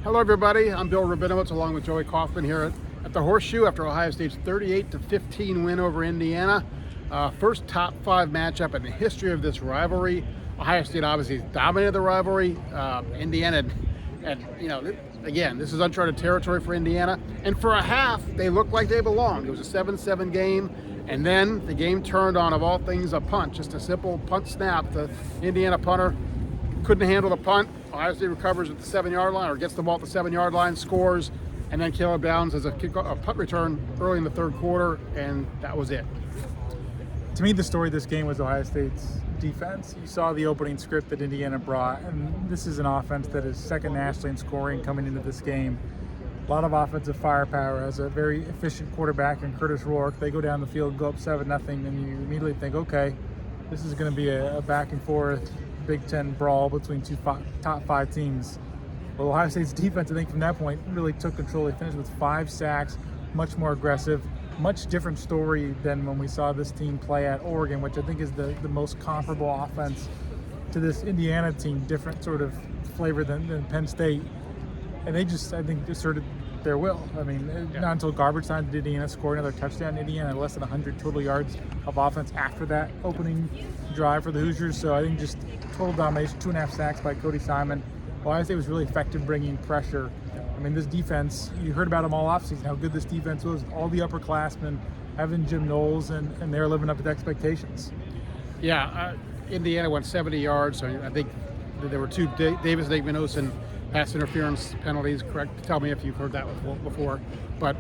Hello, everybody. I'm Bill Rabinowitz, along with Joey Kaufman here at the Horseshoe after Ohio State's 38-15 win over Indiana. First top 5 matchup in the history of this rivalry. Ohio State obviously dominated the rivalry. Indiana, again, this is uncharted territory for Indiana. And for a half, they looked like they belonged. It was a 7-7 game. And then the game turned on, of all things, a punt. Just a simple punt snap. The Indiana punter couldn't handle the punt. Ohio State recovers at the 7-yard line, or gets the ball at the 7-yard line, scores, and then Caleb Downs has a punt return early in the third quarter, and that was it. To me, the story of this game was Ohio State's defense. You saw the opening script that Indiana brought, and this is an offense that is second nationally in scoring coming into this game. A lot of offensive firepower, has a very efficient quarterback in Curtis Rourke. They go down the field, go up 7-0, and you immediately think, okay, this is going to be a back and forth Big Ten brawl between two top 5 teams. Well, Ohio State's defense, I think, from that point really took control. They finished with 5 sacks, much more aggressive, much different story than when we saw this team play at Oregon, which I think is the most comparable offense to this Indiana team, different sort of flavor than Penn State. And they just, I think, asserted their will. I mean, not until garbage time did Indiana score another touchdown. Indiana had less than 100 total yards of offense after that opening drive for the Hoosiers. So I think just total domination, 2.5 sacks by Cody Simon. Ohio State was really effective bringing pressure. I mean, this defense, you heard about them all offseason, how good this defense was. All the upperclassmen having Jim Knowles, and they're living up to the expectations. Yeah, Indiana went 70 yards. So I think there were 2 Davis Digmanosin pass interference penalties. Correct? Tell me if you've heard that before. But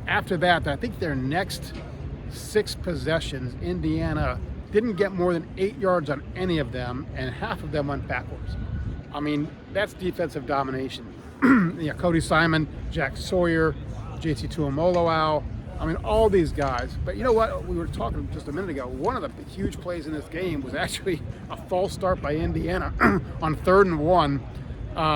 after that, I think their next 6 possessions, Indiana didn't get more than 8 yards on any of them, and half of them went backwards. I mean, that's defensive domination. Yeah, Cody Simon, Jack Sawyer, JT Tuimoloau. I mean, all these guys. But you know what? We were talking just a minute ago. One of the huge plays in this game was actually a false start by Indiana on 3rd and 1.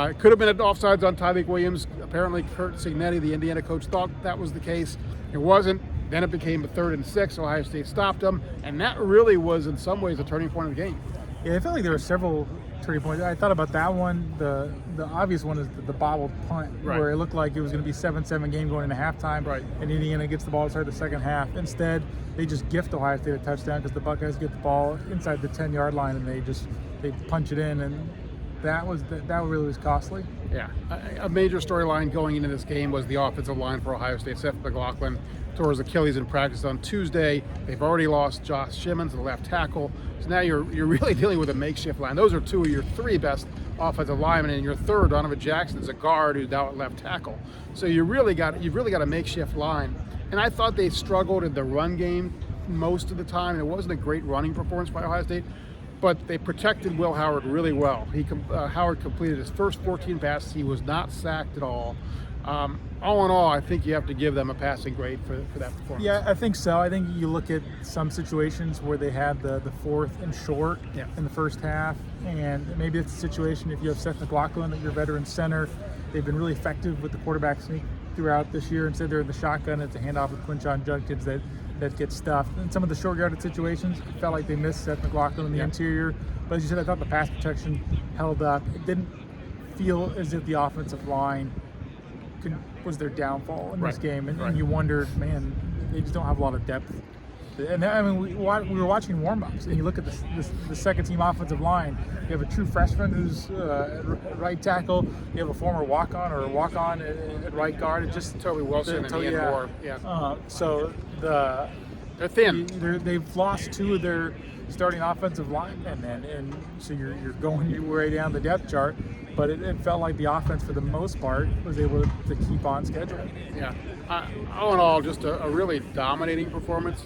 It could have been an offsides on Tyreek Williams. Apparently, Curt Cignetti, the Indiana coach, thought that was the case. It wasn't. Then it became a 3rd and 6. Ohio State stopped them, and that really was, in some ways, a turning point of the game. Yeah, I felt like there were several turning points. I thought about that one. The obvious one is the bobbled punt, right, where it looked like it was going to be 7-7 game going into halftime, right, and Indiana gets the ball to start the second half. Instead, they just gift Ohio State a touchdown because the Buckeyes get the ball inside the 10-yard line, and they punch it in, and that really was costly. Yeah, a major storyline going into this game was the offensive line for Ohio State. Seth McLaughlin tore his Achilles in practice on Tuesday. They've already lost Josh Shimmons, the left tackle. So now you're really dealing with a makeshift line. Those are 2 of your 3 best offensive linemen, and your third, Donovan Jackson, is a guard who's now at left tackle. So you've really got a makeshift line. And I thought they struggled in the run game most of the time. It wasn't a great running performance by Ohio State, but they protected Will Howard really well. Howard completed his first 14 passes. He was not sacked at all. All in all, I think you have to give them a passing grade for that performance. Yeah, I think so. I think you look at some situations where they had the 4th and short in the first half, and maybe it's a situation if you have Seth McLaughlin at your veteran center. They've been really effective with the quarterback sneak throughout this year. Instead, they're in the shotgun. It's a handoff with Quinshon Judkins that gets stuffed. In some of the short-yarded situations, it felt like they missed Seth McLaughlin in the interior. But as you said, I thought the pass protection held up. It didn't feel as if the offensive line was their downfall in this game, and you wondered, man, they just don't have a lot of depth. And I mean, we were watching warm-ups, and you look at the second-team offensive line. You have a true freshman who's at right tackle. You have a former walk-on at right guard. It's just Toby Wilson and Ian Moore. So they're thin. They've lost 2 of their starting offensive linemen, and so you're going your way down the depth chart. But it felt like the offense, for the most part, was able to keep on schedule. Yeah. All in all, just a really dominating performance.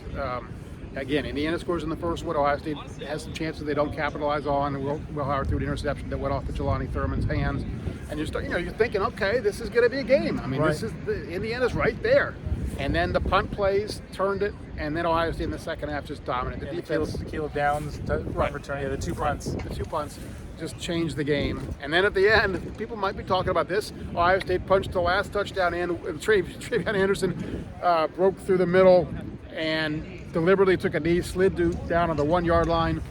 Again, Indiana scores in the first one. Ohio State has some chances they don't capitalize on. Will Howard threw an interception that went off of Jelani Thurman's hands. And you're thinking, okay, this is going to be a game. I mean, Indiana's right there. And then the punt plays turned it, and then Ohio State in the second half just dominated. The defense, the Caleb Downs return, the 2 punts. The 2 punts just changed the game. And then at the end, people might be talking about this. Ohio State punched the last touchdown, and TreVeyon Henderson broke through the middle and deliberately took a knee, slid down on the 1-yard line.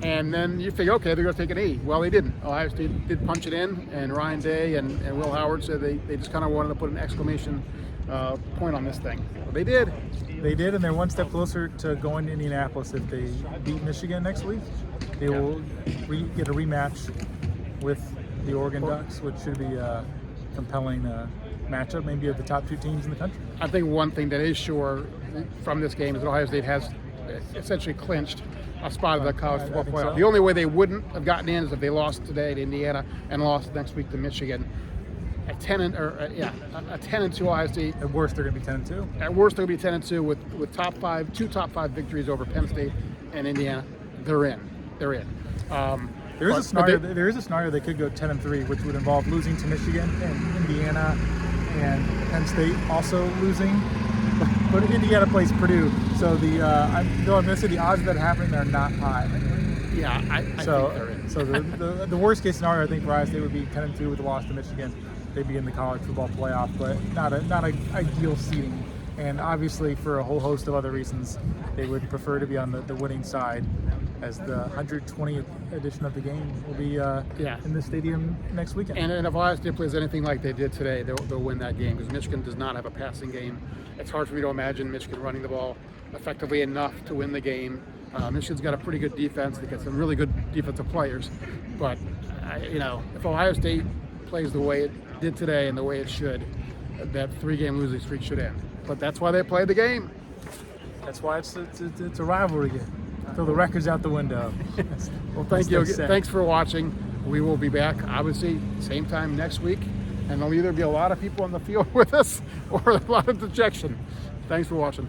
And then you think, okay, they're going to take an E. Well, they didn't. Ohio State did punch it in, and Ryan Day and Will Howard said they just kind of wanted to put an exclamation point on this thing. Well, they did. They did, and they're one step closer to going to Indianapolis. If they beat Michigan next week, they will get a rematch with the Oregon Ducks, which should be a compelling matchup, maybe of the top 2 teams in the country. I think one thing that is sure from this game is that Ohio State has essentially clinched a spot of the college football playoff. So. The only way they wouldn't have gotten in is if they lost today to Indiana and lost next week to Michigan. A 10-2 Ohio State. At worst, they're going to be 10-2. At worst, they'll be 10-2 with two top five victories over Penn State and Indiana. They're in. There is a scenario they could go 10-3, which would involve losing to Michigan and Indiana and Penn State also losing. But Indiana plays Purdue, so I'm going to say the odds of that happening are not high. Yeah, I think they're in. So the worst case scenario I think for Ohio State would be 10-2 with a loss to Michigan. They'd be in the college football playoff, but not a ideal seeding. And obviously, for a whole host of other reasons, they would prefer to be on the winning side, as the 120th edition of the game will be in the stadium next weekend. And if Ohio State plays anything like they did today, they'll win that game, because Michigan does not have a passing game. It's hard for me to imagine Michigan running the ball effectively enough to win the game. Michigan's got a pretty good defense. They got some really good defensive players. But, if Ohio State plays the way it did today and the way it should, that 3-game losing streak should end. But that's why they played the game. That's why it's a rivalry game. Throw the records out the window. Well, thank you. Thanks for watching. We will be back, obviously, same time next week. And there'll either be a lot of people on the field with us or a lot of dejection. Thanks for watching.